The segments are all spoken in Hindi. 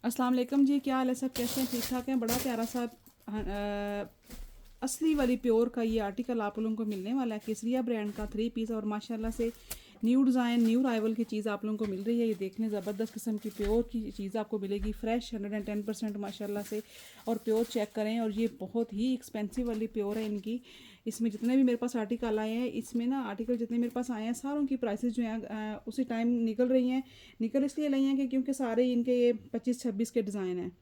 अस्सलाम वालेकुम जी, क्या हाल है? सब कैसे हैं? ठीक ठाक हैं? बड़ा प्यारा सा असली वाली प्योर का ये आर्टिकल आप लोगों को मिलने वाला है, केसरिया ब्रांड का 3 पीस। और माशाल्लाह से न्यू डिज़ाइन न्यू राइवल की चीज़ आप लोगों को मिल रही है। ये देखने ज़बरदस्त किस्म की प्योर की चीज़ आपको मिलेगी, फ्रेश 110% माशाल्लाह से। और प्योर चेक करें, और ये बहुत ही एक्सपेंसिव वाली प्योर है इनकी। इसमें जितने भी मेरे पास आर्टिकल आए हैं, इसमें ना आर्टिकल जितने मेरे पास आए हैं सारों की प्राइसेस जो हैं उसी टाइम निकल रही हैं। निकल इसलिए रही हैं कि क्योंकि सारे इनके ये 25-26 के डिज़ाइन हैं।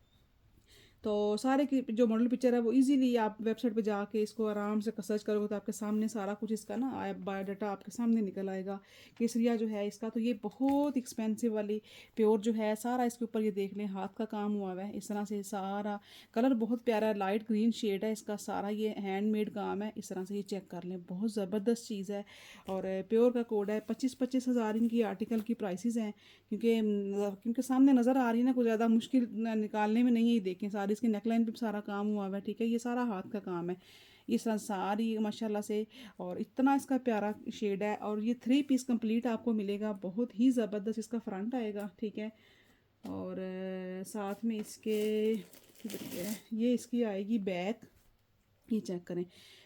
तो सारे की जो मॉडल पिक्चर है वो इजीली आप वेबसाइट पे जाके इसको आराम से सर्च करोगे तो आपके सामने सारा कुछ इसका ना बायोडाटा आपके सामने निकल आएगा। केसरिया जो है इसका, तो ये बहुत एक्सपेंसिव वाली प्योर जो है, सारा इसके ऊपर ये देख लें हाथ का काम हुआ हुआ है इस तरह से। सारा कलर बहुत प्यारा है, लाइट ग्रीन शेड है इसका, सारा ये हैंडमेड काम है इस तरह से। ये चेक कर लें, बहुत ज़बरदस्त चीज़ है। और प्योर का कोड है 25-25 हज़ार इनकी आर्टिकल की प्राइसेस हैं। क्योंकि सामने नज़र आ रही है ना, कुछ ज़्यादा मुश्किल निकालने में नहीं है। ये देखें सारी इसकी नेकलाइन पे सारा काम हुआ हुआ है, ठीक है। ये सारा हाथ का काम है ये सारी माशाल्लाह से। और इतना इसका प्यारा शेड है। और ये 3 पीस कंप्लीट आपको मिलेगा, बहुत ही ज़बरदस्त इसका फ्रंट आएगा, ठीक है। और साथ में इसके किधर गया है? ये इसकी आएगी बैक। ये चेक करें,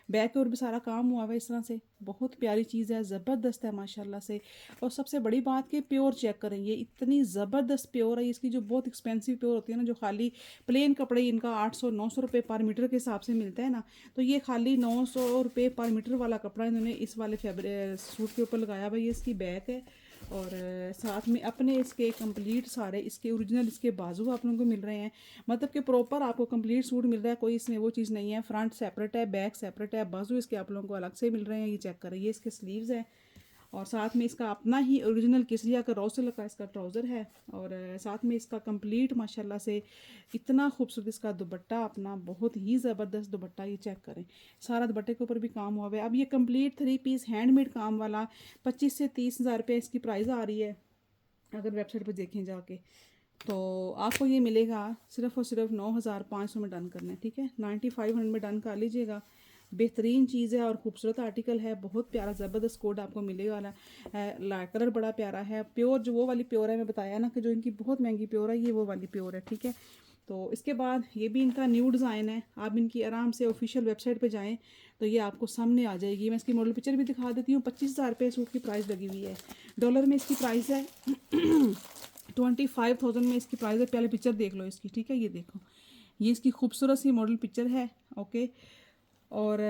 बैक और भी सारा काम हुआ हुआ है इस तरह से। बहुत प्यारी चीज़ है, ज़बरदस्त है माशाल्लाह से। और सबसे बड़ी बात कि प्योर चेक करें, ये इतनी ज़बरदस्त प्योर है। इसकी जो बहुत एक्सपेंसिव प्योर होती है ना, जो खाली प्लेन कपड़े इनका 800-900 रुपये पर मीटर के हिसाब से मिलता है ना, तो ये खाली 900 रुपये पर मीटर वाला कपड़ा इन्होंने इस वाले फैब्रिक सूट के ऊपर लगाया हुआ। ये इसकी बैक है। और साथ में अपने इसके कंप्लीट सारे इसके ओरिजिनल इसके बाजू आप लोगों को मिल रहे हैं। मतलब कि प्रॉपर आपको कंप्लीट सूट मिल रहा है, कोई इसमें वो चीज़ नहीं है। फ्रंट सेपरेट है, बैक सेपरेट है, बाजू इसके आप लोगों को अलग से मिल रहे हैं। ये चेक करें, ये इसके स्लीव्स हैं। और साथ में इसका अपना ही ओरिजिनल केसरिया का रॉ सिल्क का इसका ट्राउज़र है। और साथ में इसका कंप्लीट माशाल्लाह से इतना खूबसूरत इसका दुपट्टा, अपना बहुत ही ज़बरदस्त दुपट्टा। ये चेक करें, सारा दुपट्टे के ऊपर भी काम हुआ है। अब ये कंप्लीट 3 पीस हैंडमेड काम वाला 25 से 30 हज़ार रुपये इसकी प्राइस आ रही है, अगर वेबसाइट पर देखें जाके। तो आपको ये मिलेगा सिर्फ़ और सिर्फ 9,500 में डन करना है, ठीक है। 9500 में डन कर लीजिएगा। बेहतरीन चीज़ है और ख़ूबसूरत आर्टिकल है, बहुत प्यारा ज़बरदस्त कोड आपको मिलेगा वाला है। कलर बड़ा प्यारा है। प्योर जो वो वाली प्योर है, मैं बताया ना कि जो इनकी बहुत महंगी प्योर है, ये वो वाली प्योर है, ठीक है। तो इसके बाद ये भी इनका न्यू डिज़ाइन है। आप इनकी आराम से ऑफिशियल वेबसाइट पे जाएं तो ये आपको सामने आ जाएगी। मैं इसकी मॉडल पिक्चर भी दिखा देती हूँ। 25,000 रुपये सूट की प्राइस लगी हुई है। डॉलर में इसकी प्राइस है 25,000 में इसकी प्राइस है। पहले पिक्चर देख लो इसकी, ठीक है। ये देखो, ये इसकी खूबसूरत सी मॉडल पिक्चर है, ओके। और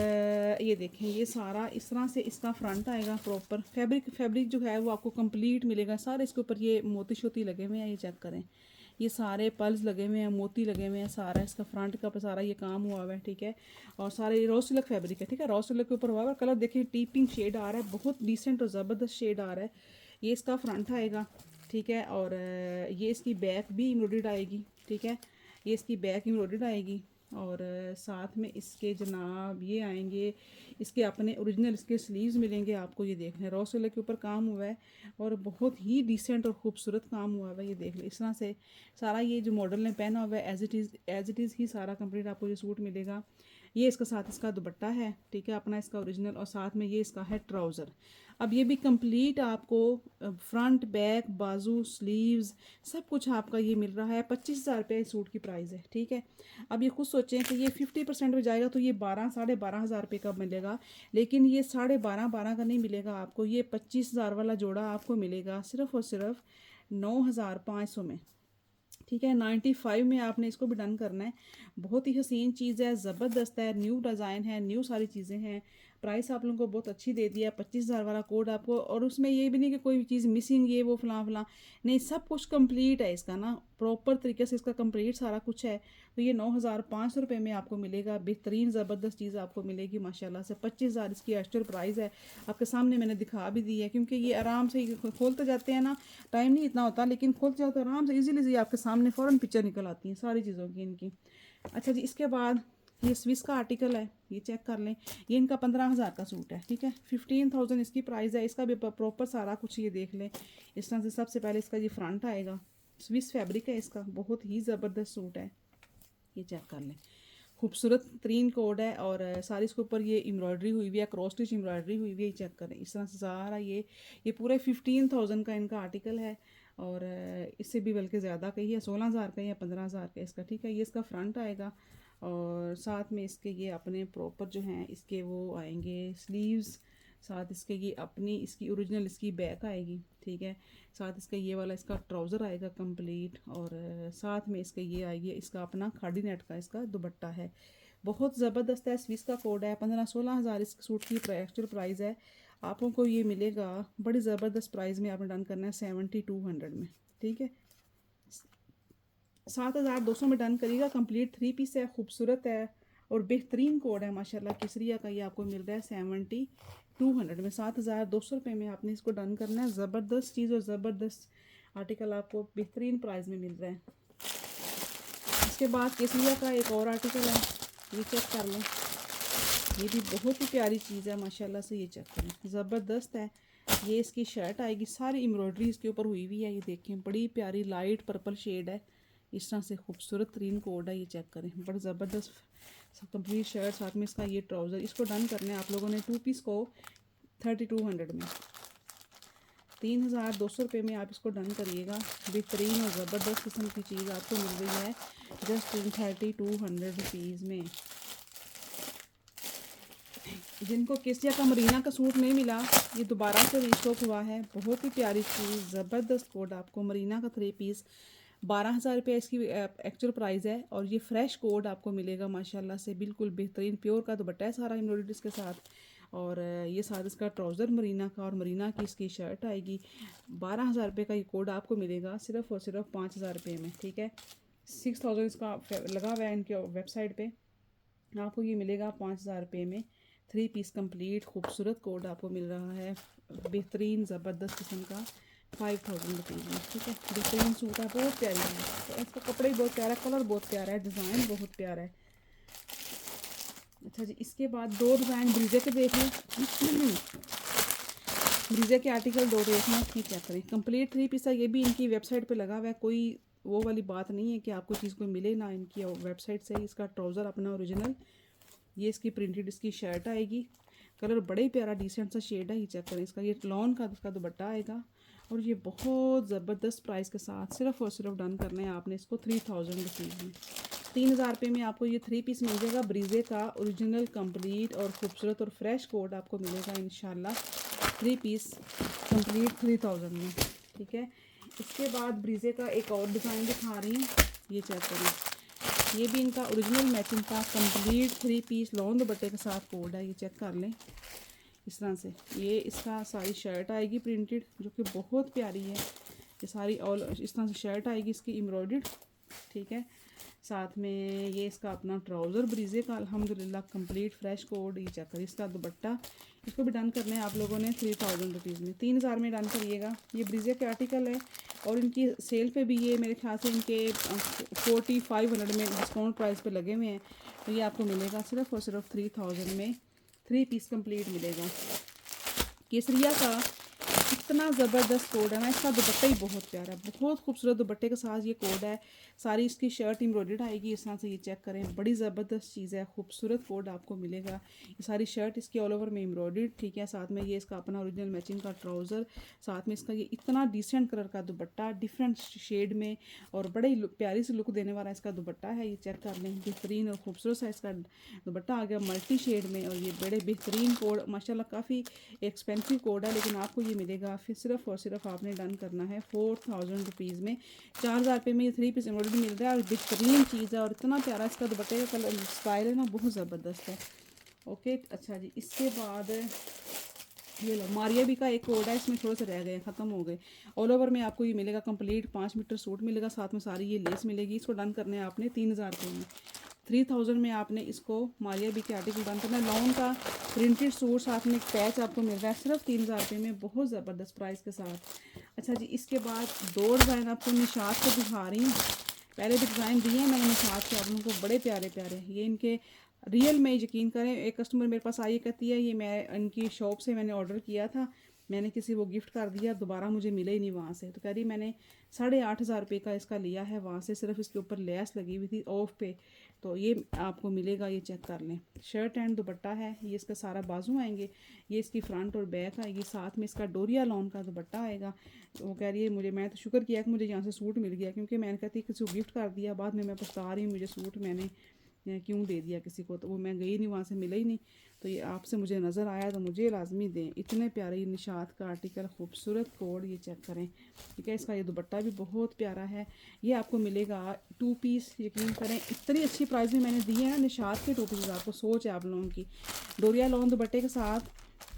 ये देखें, ये सारा इस तरह से इसका फ्रंट आएगा। प्रॉपर फैब्रिक जो है वो आपको कंप्लीट मिलेगा। सारे इसके ऊपर ये मोती शोती लगे हुए हैं, ये चेक करें। ये सारे पल्स लगे हुए हैं, मोती लगे हुए हैं, सारा इसका फ्रंट का सारा ये काम हुआ हुआ है, ठीक है। और सारे ये रॉ सिल्क फैब्रिक है, ठीक है। रॉ सिल्क के ऊपर हुआ हुआ है। कलर देखें, टीपिंग शेड आ रहा है, बहुत डिसेंट और ज़बरदस्त शेड आ रहा है। ये इसका फ्रंट आएगा, ठीक है। और ये इसकी बैक भी एम्ब्रॉयडर्ड आएगी, ठीक है। ये इसकी बैक एम्ब्रॉयडर्ड आएगी। और साथ में इसके जनाब ये आएंगे, इसके अपने ओरिजिनल इसके स्लीव्स मिलेंगे आपको। ये देख लें, रॉ सिल्क के ऊपर काम हुआ है और बहुत ही डिसेंट और खूबसूरत काम हुआ है। ये देख लें, इस तरह से सारा ये जो मॉडल ने पहना हुआ है एज इट इज़ ही सारा कंप्लीट आपको ये सूट मिलेगा। ये इसके साथ इसका दुपट्टा है, ठीक है, अपना इसका ओरिजिनल। और साथ में ये इसका है ट्राउज़र। अब ये भी कंप्लीट आपको फ्रंट बैक बाजू स्लीव्स सब कुछ आपका ये मिल रहा है। 25,000 रुपये सूट की प्राइस है, ठीक है। अब ये खुद सोचें कि ये 50% में जाएगा तो ये 12-12,500 रुपये का मिलेगा। लेकिन ये 12.5 का नहीं मिलेगा आपको, ये 25,000 वाला जोड़ा आपको मिलेगा सिर्फ़ और सिर्फ 9,500 में, ठीक है। 95 में आपने इसको भी डन करना है। बहुत ही हसीन चीज़ है, ज़बरदस्त है, न्यू डिज़ाइन है, न्यू सारी चीज़ें हैं। प्राइस आप लोगों को बहुत अच्छी दे दिया, 25,000 वाला कोड आपको। और उसमें ये भी नहीं कि कोई चीज़ मिसिंग ये वो फलां फलां, नहीं, सब कुछ कंप्लीट है इसका ना, प्रॉपर तरीके से इसका कंप्लीट सारा कुछ है। तो ये 9,500 रुपये में आपको मिलेगा। बेहतरीन ज़बरदस्त चीज़ आपको मिलेगी माशाल्लाह से। 25,000 इसकी एक्चुअल प्राइस है, आपके सामने मैंने दिखा भी दी है। क्योंकि ये आराम से खोलते जाते हैं ना, टाइम नहीं इतना होता, लेकिन खोलते जाओ तो आराम से इजीली से आपके सामने फ़ौरन पिक्चर निकल आती हैं सारी चीज़ों की इनकी। अच्छा जी, इसके बाद ये स्विस का आर्टिकल है, ये चेक कर लें। ये इनका 15,000 का सूट है, ठीक है। 15,000 इसकी प्राइस है। इसका भी प्रॉपर सारा कुछ ये देख लें इस तरह से। सबसे पहले इसका ये फ्रंट आएगा, स्विस फैब्रिक है इसका, बहुत ही ज़बरदस्त सूट है। ये चेक कर लें, खूबसूरत तरीन कोड है। और सारी इसके ऊपर ये एम्ब्रॉयडरी हुई हुई है, क्रॉस स्टिच एम्ब्रॉयडरी हुई हुई है। ये चेक करें, इस तरह से सारा ये पूरे 15,000 का इनका आर्टिकल है। और इससे भी बल्कि ज़्यादा का ही है, 16,000 का या 15,000 का इसका, ठीक है। ये इसका फ्रंट आएगा और साथ में इसके ये अपने प्रॉपर जो हैं इसके वो आएंगे स्लीव्स, साथ इसके ये अपनी इसकी ओरिजिनल इसकी बैक आएगी, ठीक है। साथ इसका ये वाला इसका ट्राउज़र आएगा कंप्लीट, और साथ में इसके ये आएगी इसका अपना खाड़ी नेट का इसका दुपट्टा है। बहुत ज़बरदस्त है, स्विस का कोड है, 15-16 हज़ार इस सूट की एक्चुअल प्राइस है। आप लोगों को ये मिलेगा बड़ी ज़बरदस्त प्राइस में, आपने डन करना है 7200 में, ठीक है। 7200 में डन करिएगा। कंप्लीट 3 पीस है, खूबसूरत है और बेहतरीन कोड है माशाल्लाह केसरिया का। ये आपको मिल रहा है 7200 में, 7200 रुपये में आपने इसको डन करना है। ज़बरदस्त चीज़ और ज़बरदस्त आर्टिकल आपको बेहतरीन प्राइस में मिल रहा है। इसके बाद केसरिया का एक और आर्टिकल है, ये चेक कर लें। ये भी बहुत ही प्यारी चीज़ है माशाल्लाह से, ये चेक करें, ज़बरदस्त है। ये इसकी शर्ट आएगी, सारी एम्ब्रॉयडरी इसके ऊपर हुई हुई है, ये देखें बड़ी प्यारी लाइट पर्पल शेड है, इस तरह से खूबसूरत तरीन कोड है, ये चेक करें, बड़ा ज़बरदस्त कंप्लीट शर्ट, साथ में इसका ये ट्राउज़र। इसको डन करना है आप लोगों ने 2 पीस को 3200 में, 3200 रुपये में आप इसको डन करिएगा। बेहतरीन और ज़बरदस्त किस्म की चीज़ आपको मिल रही है जस्ट इन 3200 रुपीज़ में। जिनको केसिया का मरीना का सूट नहीं मिला, ये दोबारा से रीस्टॉक हुआ है, बहुत ही प्यारी चीज़, ज़बरदस्त कोड आपको मरीना का 3 पीस 12,000 रुपये इसकी एक्चुअल प्राइस है, और ये फ्रेश कोड आपको मिलेगा माशाल्लाह से, बिल्कुल बेहतरीन प्योर का दुपट्टा है सारा एम्ब्रॉयडरी के साथ, और ये साथ इसका ट्राउज़र मरीना का, और मरीना की इसकी शर्ट आएगी। 12,000 रुपये का ये कोड आपको मिलेगा सिर्फ़ और सिर्फ 5,000 रुपये में, ठीक है। 6000 इसका लगा हुआ है इनके वेबसाइट पे, आपको ये मिलेगा 5,000 रुपये में। 3 पीस कंप्लीट खूबसूरत कोड आपको मिल रहा है, बेहतरीन ज़बरदस्त किस्म का 5000 रुपीज़ में, ठीक है। बेहतरीन सूट है, बहुत प्यारी है, तो इसका कपड़ा ही बहुत प्यारा है, कलर बहुत प्यारा है, डिज़ाइन बहुत प्यारा है। अच्छा जी, इसके बाद 2 डिज़ाइन ब्रीजे के देख लें। ब्रीजे के आर्टिकल 2 देख लें, ये क्या करें, कंप्लीट 3 पीस है, ये भी इनकी वेबसाइट पे लगा हुआ है, कोई वो वाली बात नहीं है कि आपको चीज़ कोई मिले ना इनकी वेबसाइट से। इसका ट्राउज़र अपना ओरिजिनल, ये इसकी प्रिंटेड इसकी शर्ट आएगी, कलर बड़ा ही प्यारा डिसेंट सा शेड है, ये चेक करें। इसका ये लॉन का उसका दुपट्टा आएगा, और ये बहुत ज़बरदस्त प्राइस के साथ सिर्फ और सिर्फ डन करना है आपने इसको 3000 रुपीज़ में। 3000 रुपये में आपको ये 3 पीस मिल जाएगा ब्रीजे का ओरिजिनल कंप्लीट और खूबसूरत और फ्रेश कोड आपको मिलेगा इंशाल्लाह 3 पीस कंप्लीट 3000 में, ठीक है। इसके बाद ब्रीजे का एक और डिज़ाइन दिखा रही हूँ, ये चेक करें, ये भी इनका ओरिजिनल मैचिंग का कंप्लीट 3 पीस लॉन्ग दुपट्टे के साथ कोड है, ये चेक कर लें इस तरह से। ये इसका सारी शर्ट आएगी प्रिंटेड, जो कि बहुत प्यारी है, ये सारी ऑल इस तरह से शर्ट आएगी इसकी एम्ब्रॉयडर्ड, ठीक है। साथ में ये इसका अपना ट्राउज़र ब्रीजे का अल्हम्दुलिल्लाह कंप्लीट फ्रेश कोड, ये चेक करिए। इसका दुपट्टा, इसको भी डन करना है आप लोगों ने 3000 रुपीज़ में, 3000 में डन करिएगा। ये ब्रीजे के आर्टिकल है, और इनकी सेल पे भी ये मेरे ख्याल से इनके 4500 में डिस्काउंट प्राइस पे लगे हुए हैं, तो ये आपको मिलेगा सिर्फ और सिर्फ 3000 में। 3 पीस कंप्लीट मिलेगा। केसरिया का इतना ज़बरदस्त कोड है ना, इसका दुपट्टा ही बहुत प्यारा है, बहुत खूबसूरत दुपट्टे के साथ ये कोड है, सारी इसकी शर्ट एम्ब्रॉयडर्ड आएगी इस तरह से, ये चेक करें, बड़ी ज़बरदस्त चीज़ है, खूबसूरत कोड आपको मिलेगा। ये सारी शर्ट इसकी ऑल ओवर में एम्ब्रॉयडर्ड, ठीक है। साथ में ये इसका अपना ओरिजिनल मैचिंग का ट्राउज़र, साथ में इसका ये इतना डिसेंट कलर का दुपट्टा डिफरेंट शेड में, और बड़े ही प्यारी सी लुक देने वाला इसका दुपट्टा है, ये चेक कर लें, बेहतरीन और खूबसूरत सा इसका दुपट्टा आ गया मल्टी शेड में, और ये बड़े बेहतरीन कोड माशाल्लाह, काफ़ी एक्सपेंसिव कोड है, लेकिन आपको ये मिलेगा फिर सिर्फ और सिर्फ आपने डन करना है 4000 रुपीज़ में। 4000 रुपये में ये 3 पीस एम्ब्रॉयडरी मिल रहा है, और बेहतरीन चीज़ है, और इतना प्यारा इसका दुपट्टे का कलर स्टाइल है ना, बहुत ज़बरदस्त है। ओके, अच्छा जी, इसके बाद ये लो मारिया भी का एक कोड है, इसमें थोड़े से रह गए, ख़त्म हो गए। ऑल ओवर में आपको ये मिलेगा कंप्लीट 5 मीटर सूट मिलेगा, साथ में सारी ये लेस मिलेगी। इसको डन करने है आपने 3000 रुपये में, 3000 में आपने इसको मारिया बी के आर्टिकल डन करना है। लॉन का प्रिंटेड सूट, साथ में एक पैच आपको मिल रहा है सिर्फ 3000 रुपये में, बहुत ज़बरदस्त प्राइस के साथ। अच्छा जी, इसके बाद 2 डिज़ाइन आपको निशात को दिखा रही हूँ। पहले भी डिज़ाइन दिए हैं मैंने निशात के आप लोगों को, बड़े प्यारे प्यारे, ये इनके रियल में यकीन करें, एक कस्टमर मेरे पास आई कहती है ये मैं इनकी शॉप से मैंने ऑर्डर किया था, मैंने किसी वो गिफ्ट कर दिया, दोबारा मुझे मिले ही नहीं वहाँ से। तो कह रही मैंने 8,500 रुपये का इसका लिया है वहाँ से, सिर्फ इसके ऊपर लेस लगी हुई थी ऑफ पे। तो ये आपको मिलेगा, ये चेक कर लें। शर्ट एंड दुपट्टा है, ये इसका सारा बाजू आएंगे, ये इसकी फ्रंट और बैक आएगी, साथ में इसका डोरिया लॉन का दुपट्टा आएगा। तो वो कह रही है मुझे, मैं तो शुक्र किया कि मुझे यहाँ से सूट मिल गया, क्योंकि मैंने कहती किसी को गिफ्ट कर दिया, बाद में मैं पछता रही हूँ मुझे सूट मैंने क्यों दे दिया किसी को। तो वो मैं गई नहीं, वहाँ से मिला ही नहीं। तो ये आपसे मुझे नज़र आया तो मुझे लाजमी दें। इतने प्यारे निशात का आर्टिकल, खूबसूरत कोड, ये चेक करें। ठीक है, इसका ये दुपट्टा भी बहुत प्यारा है। ये आपको मिलेगा 2 पीस, यकीन करें इतनी अच्छी प्राइस में मैंने दी है ना निशात के 2 पीस। आपको सोच है आप लोगों की, डोरिया लॉन दुपट्टे के साथ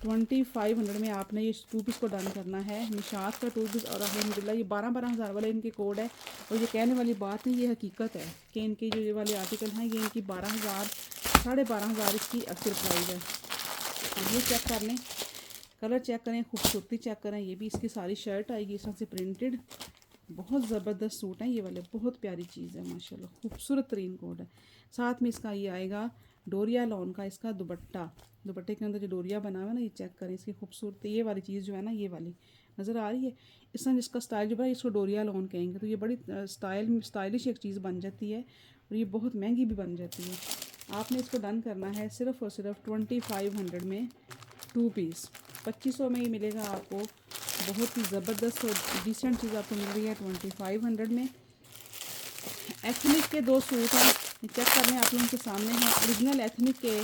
2500 में आपने ये 2 पीस को डन करना है। निशात का 2 पीस, और अल्हम्दुलिल्लाह ये 12-12 हज़ार वाले इनके कोड है। और ये कहने वाली बात नहीं, ये हकीकत है कि इनके जो ये वाले आर्टिकल हैं ये इनकी 12,000 12,500 इसकी एक्चुअल प्राइस है। अब ये चेक कर लें, कलर चेक करें, खूबसूरती चेक करें। ये भी इसकी सारी शर्ट आएगी इस तरह से प्रिंटेड, बहुत ज़बरदस्त सूट हैं ये वाले, बहुत प्यारी चीज़ है माशाल्लाह, खूबसूरत तरीन कोड है। साथ में इसका ये आएगा डोरिया लॉन का इसका दुपट्टा, दुपट्टे के अंदर जो डोरिया बना हुआ है ना, ये चेक करें इसकी खूबसूरती। ये वाली चीज़ जो है ना, ये वाली नज़र आ रही है, इस तरह जिसका स्टाइल जो है इसको डोरिया लॉन कहेंगे। तो ये बड़ी स्टाइलिश एक चीज़ बन जाती है, और ये बहुत महंगी भी बन जाती है। आपने इसको डन करना है सिर्फ़ और सिर्फ 2500 में 2 पीस। 2500 में ये मिलेगा आपको, बहुत ही ज़बरदस्त और डिसेंट चीज़ आपको मिल रही है 2500 में। एथनिक के 2 सूट हैं, चेक कर रहे हैं आप लोगों के सामने हैं। ओरिजिनल एथनिक के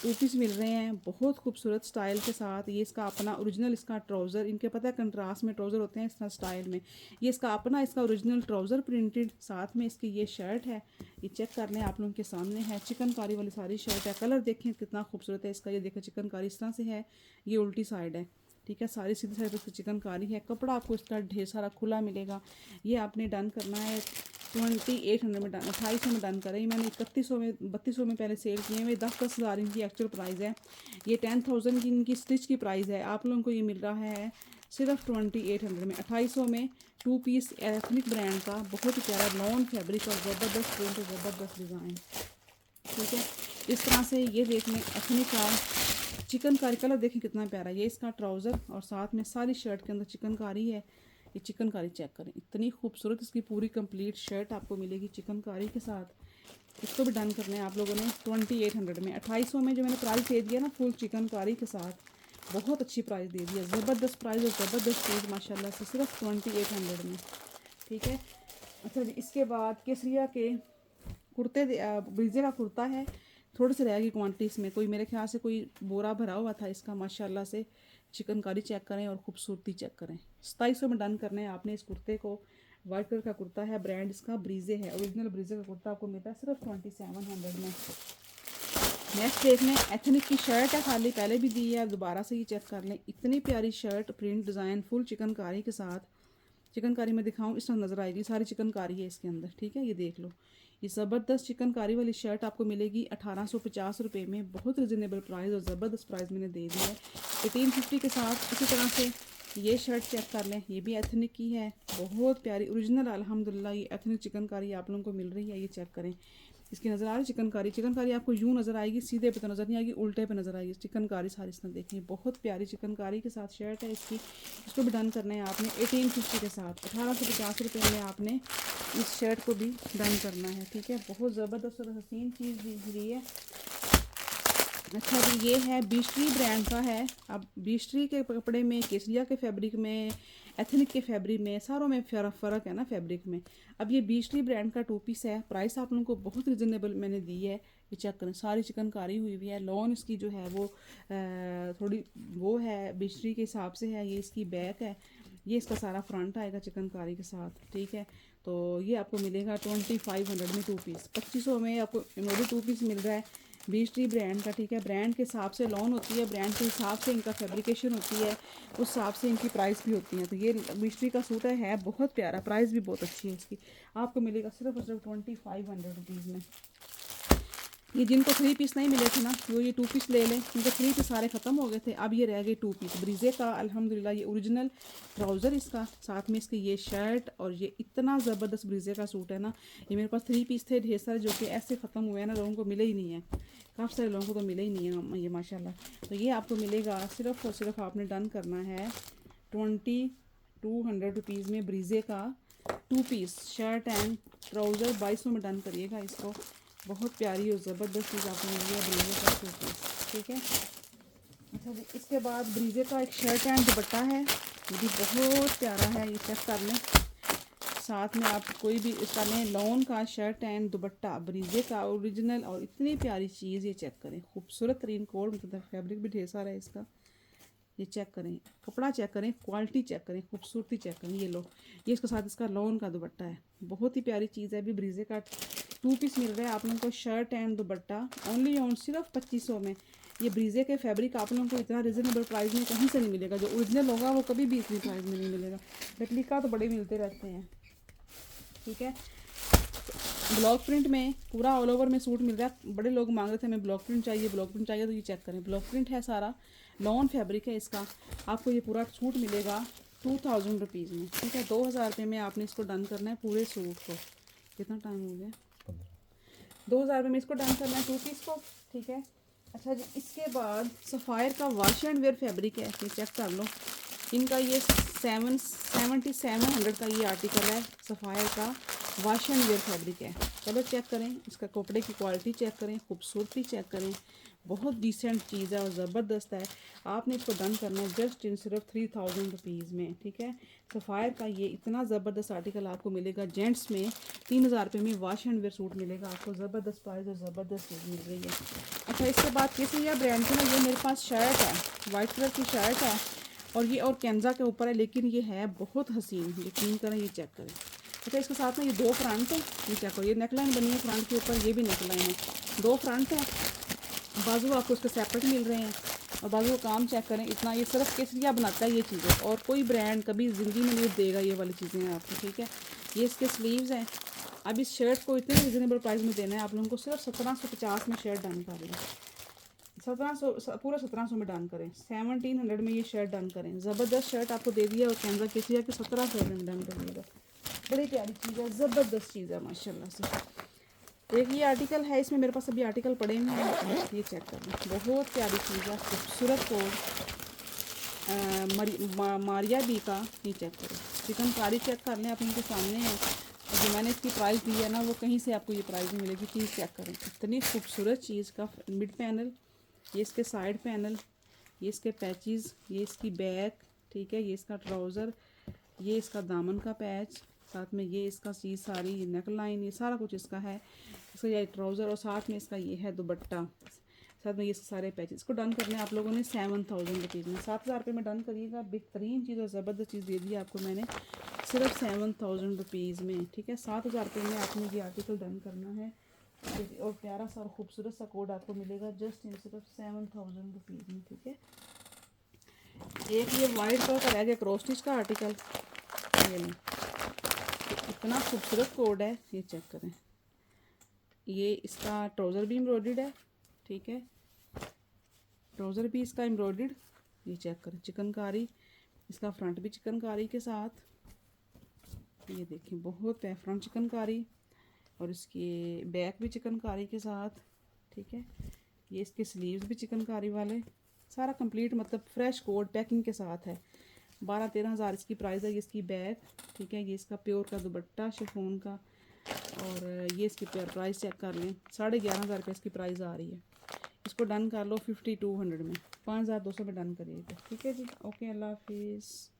2 पीस मिल रहे हैं, बहुत खूबसूरत स्टाइल के साथ। ये इसका अपना ओरिजिनल इसका ट्राउज़र, इनके पता है कंट्रास्ट में ट्राउज़र होते हैं इस तरह स्टाइल में, ये इसका अपना इसका ओरिजिनल ट्राउज़र प्रिंटेड, साथ में इसकी ये शर्ट है। ये चेक कर लें, आप लोगों के सामने है, चिकनकारी वाली सारी शर्ट है। कलर देखें कितना खूबसूरत है इसका, ये देखें चिकनकारी इस तरह से है, ये उल्टी साइड है। ठीक है, सारी सीधी साइड पर चिकनकारी है। कपड़ा आपको इसका ढेर सारा खुला मिलेगा। ये आपने डन करना है 2800 में डन, 2800 में डन करें। मैंने 3100 में 3200 में पहले सेल किए हुए, 10-10 हज़ार इनकी एक्चुअल प्राइस है। ये 10,000 की इनकी स्टिच की प्राइस है। आप लोगों को ये मिल रहा है सिर्फ 2800 में, 2800 में 2 पीस एथनिक ब्रांड का, बहुत ही प्यारा लॉन फैब्रिक और ज़बरदस्त प्रिंट और ज़बरदस्त डिज़ाइन। ठीक है, इस तरह से ये देख लें एथनिक का चिकनकारी, कलर देखें कितना प्यारा। ये इसका ट्राउज़र और साथ में सारी शर्ट के अंदर चिकनकारी है। ये चिकनकारी चेक करें, इतनी खूबसूरत इसकी पूरी कंप्लीट शर्ट आपको मिलेगी चिकनकारी के साथ। इसको भी डन करना है आप लोगों ने 2800 में। 2800 में जो मैंने प्राइस दे दिया ना फुल चिकनकारी के साथ, बहुत अच्छी प्राइस दे दी है, ज़बरदस्त प्राइस और ज़बरदस्त चीज़ माशाल्लाह से, सिर्फ 2800 में। ठीक है, अच्छा जी, इसके बाद केसरिया के कुर्ते, ब्रीजे का कुर्ता है, थोड़ी सी रहेगी क्वांटिटी इसमें, कोई मेरे ख्याल से कोई बोरा भरा हुआ था इसका माशाल्लाह से। चिकनकारी चेक करें और खूबसूरती चेक करें। 2700 में डन करना है आपने इस कुर्ते को। वाइट कलर का कुर्ता है, ब्रांड इसका ब्रीजे है, ओरिजिनल ब्रीजे का कुर्ता आपको मिलता है सिर्फ 2700 में। नेक्स्ट देख लें, एथनिक की शर्ट है, खाली पहले भी दी है, दोबारा से ये चेक कर लें। इतनी प्यारी shirt, print design, full chikankari के साथ। चिकनकारी में दिखाऊं, इस तरह नज़र आएगी, सारी चिकनकारी है इसके अंदर। ठीक है, ये देख लो, ये ज़बरदस्त चिकनकारी वाली शर्ट आपको मिलेगी 1850 रुपये में, बहुत रिजनेबल प्राइस और ज़बरदस्त प्राइस मैंने दे दी है 1850 के साथ। इसी तरह से ये शर्ट चेक कर लें, ये भी एथनिक की है, बहुत प्यारी ओरिजिनल अल्हम्दुलिल्लाह ये एथनिक चिकनकारी आप लोगों को मिल रही है। ये चेक करें, इसकी नज़र आ रही चिकनकारी, चिकनकारी आपको यूँ नज़र आएगी, सीधे पे तो नज़र नहीं आएगी, उल्टे पे नज़र आएगी चिकनकारी सारी। इसने देखिए बहुत प्यारी चिकनकारी के साथ शर्ट है इसकी। इसको भी डन करना है आपने 1850 के साथ, 1850 रुपये में आपने इस शर्ट को भी डन करना है। ठीक है, बहुत ज़बरदस्त और हसीन चीज़ दी गई है। अच्छा जी, ये है बीस्ट्री ब्रांड का है। अब बीस्ट्री के कपड़े में, केसरिया के फैब्रिक में, एथनिक के फैब्रिक में, सारों में फ़र्क है ना फैब्रिक में। अब ये बीस्ट्री ब्रांड का 2 पीस है, प्राइस आप लोगों को बहुत रिजनेबल मैंने दी है। ये चेक करें, सारी चिकनकारी हुई हुई है, लॉन इसकी जो है वो थोड़ी वो है बीस्ट्री के हिसाब से है। ये इसकी बैक है, ये इसका सारा फ्रंट आएगा चिकनकारी के साथ। ठीक है, तो ये आपको मिलेगा 2500 में 2 पीस। 2500 में आपको इमोडी 2 पीस मिल रहा है बीस्ट्री ब्रांड का। ठीक है, ब्रांड के हिसाब से लॉन होती है, ब्रांड के हिसाब से इनका फैब्रिकेशन होती है, उस हिसाब से इनकी प्राइस भी होती है। तो ये बीस्ट्री का सूट है बहुत प्यारा, प्राइस भी बहुत अच्छी है इसकी, आपको मिलेगा सिर्फ और सिर्फ 2500 रुपीज़ में। ये जिनको 3 पीस नहीं मिले थे ना, वो ये 2 पीस ले लें, क्योंकि 3 पीस सारे ख़त्म हो गए थे। अब ये रह गए 2 पीस ब्रीजे का। अल्हम्दुलिल्लाह ये ओरिजिनल ट्राउज़र इसका, साथ में इसकी ये शर्ट, और ये इतना ज़बरदस्त ब्रीजे का सूट है ना। ये मेरे पास 3 पीस थे ढेर सारे, जो कि ऐसे ख़त्म हुए हैं ना, लोगों को मिले ही नहीं है। काफ़ी सारे लोगों को तो मिले ही नहीं है ये माशाल्लाह। तो ये आपको मिलेगा सिर्फ़ और सिर्फ आपने डन करना है 2200 रुपीज़ में ब्रीजे का 2 पीस शर्ट एंड ट्राउज़र 2200 में डन करिएगा इसको। बहुत प्यारी और ज़बरदस्त चीज़ आपको मिल रही है ब्रीजे का 2 पीस, ठीक है। अच्छा जी, इसके बाद ब्रीजे का एक शर्ट एंड दुपट्टा है, ये भी बहुत प्यारा है, ये चेक कर लें। साथ में आप कोई भी इसका लें, लॉन का शर्ट एंड दुपट्टा ब्रीजे का ओरिजिनल, और इतनी प्यारी चीज़, ये चेक करें। खूबसूरत तरीन कोड, मतलब फैब्रिक भी ढेर सारा है इसका। ये चेक करें, कपड़ा चेक करें, क्वालिटी चेक करें, खूबसूरती चेक करें। ये लो, ये इसके साथ इसका लॉन का दुपट्टा है, बहुत ही प्यारी चीज़ है। अभी ब्रीजे का 2 पीस मिल रहा है आप लोगों को, shirt and dupatta only on सिर्फ 2500 में। ये ब्रीजे के फैब्रिक आप लोगों को इतना रिजनेबल प्राइस में कहीं से नहीं मिलेगा। जो ओरिजिनल होगा वो कभी भी इतनी प्राइस में नहीं मिलेगा। रेप्लिका तो बड़े मिलते रहते हैं, ठीक है। ब्लॉक प्रिंट में पूरा ऑल ओवर में सूट मिल रहा है। बड़े लोग मांग रहे थे हमें ब्लॉक प्रिंट चाहिए, ब्लॉक प्रिंट चाहिए, तो ये चेक करें, ब्लॉक प्रिंट है सारा, लॉन फैब्रिक है इसका। आपको ये पूरा सूट मिलेगा 2000 रुपीज़ में, ठीक है। 2000 रुपये में आपने इसको डन करना है पूरे सूट को। कितना टाइम हो गया? 2000 रुपये में इसको डन करना है 2 पीस को, ठीक है। अच्छा जी, इसके बाद सफ़ायर का वॉश एंड वेयर फैब्रिक है, ये चेक कर लो। इनका ये 7700 का ये आर्टिकल है, सफ़ायर का वॉश एंड वेयर फैब्रिक है। चलो चेक करें, इसका कपड़े की क्वालिटी चेक करें, खूबसूरती चेक करें, बहुत डिसेंट चीज़ है और ज़बरदस्त है। आपने इसको डन करना है जस्ट इन सिर्फ 3000 रुपीज़ में, ठीक है। सफ़ायर का ये इतना ज़बरदस्त आर्टिकल आपको मिलेगा जेंट्स में 3000 रुपये में। वॉश एंड वेयर सूट मिलेगा आपको, ज़बरदस्त प्राइस और ज़बरदस्त चीज़ मिल रही है। अच्छा, इसके बाद किसी ब्रांड की ना ये मेरे पास शर्ट है, वाइट कलर की शर्ट है, और ये और कैंजा के ऊपर है, लेकिन ये है बहुत हसीन, यकीन करें, ये चेक करें। अच्छा, इसके साथ में ये 2 फ्रंट है, ये चेक करो, ये नेकलाइन बनी है फ्रंट के ऊपर, ये भी नेकलाइन है, 2 फ्रंट है, बाजू आपको इसके सेपरेट मिल रहे हैं, और बाजू का काम चेक करें। इतना ये सिर्फ केसरिया बनाता है ये चीज़ें, और कोई ब्रांड कभी ज़िंदगी में नहीं देगा ये वाली चीज़ें आपको, ठीक है। ये इसके स्लीव्स हैं। अब इस शर्ट को इतने रिजनेबल प्राइस में देना है आप लोगों को, सिर्फ 1750 में शर्ट डन कर लें। 1700 पूरा 1700 में डन करें, 1700 में ये शर्ट डन करें। ज़बरदस्त शर्ट आपको दे दिया, और कैमरा केसरिया के 1700 में डन करिएगा। बड़ी प्यारी चीज़ है, ज़बरदस्त चीज़ है माशाल्लाह से। एक ये आर्टिकल है, इसमें मेरे पास अभी आर्टिकल पड़े हुए हैं, ये चेक कर लें, बहुत प्यारी चीज़ है, खूबसूरत कोड मारिया बी का, ये चेक करें। चिकनकारी चेक कर लें, आप इनके सामने है, और जो मैंने इसकी प्राइस दी है ना, वो कहीं से आपको ये प्राइस नहीं मिलेगी। चीज़ चेक करें, इतनी खूबसूरत चीज़ का मिड पैनल, ये इसके साइड पैनल, ये इसके पैचेस, ये इसकी बैक, ठीक है, ये इसका ट्राउज़र, ये इसका दामन का पैच, साथ में ये इसका चीज़ सारी नेक लाइन, ये सारा कुछ इसका है। इसका ये ट्राउज़र, और साथ में इसका ये है दुपट्टा, साथ में ये सारे पैचेस। इसको डन करने आप लोगों ने 7000 रुपीज़ में, 7000 रुपये में डन करिएगा। बेहतरीन चीज़ और ज़बरदस्त चीज़ दे दी आपको मैंने, सिर्फ 7000 रुपीज़ में, ठीक है। 7000 रुपये में आपने ये आर्टिकल डन करना है, और प्यारा सा और खूबसूरत सा कोड आपको मिलेगा जस्ट इन सिर्फ 7000 रुपीज़ में, ठीक है। एक ये वाइट कलर का रह गया क्रॉस स्टिच का आर्टिकल, ये नहीं, इतना खूबसूरत कोड है, ये चेक करें। ये इसका ट्राउज़र भी एम्ब्रॉयडर्ड है, ठीक है, ट्राउज़र भी इसका एम्ब्रॉयडर्ड, ये चेक करें, चिकनकारी, इसका फ्रंट भी चिकनकारी के साथ, ये देखें, बहुत है, फ्रंट चिकनकारी, और इसके बैक भी चिकनकारी के साथ, ठीक है। ये इसके स्लीव्स भी चिकनकारी वाले, सारा कंप्लीट, मतलब फ्रेश कोड पैकिंग के साथ है। 12-13 हज़ार इसकी प्राइस है। ये इसकी बैक, ठीक है, ये इसका प्योर का दुपट्टा शिफॉन का, और ये इसकी प्राइस चेक कर लें, 11,500 रुपये इसकी प्राइस आ रही है। इसको डन कर लो 5200 में, 5200 में डन करिएगा, ठीक है जी। ओके, अल्लाह हाफिज़।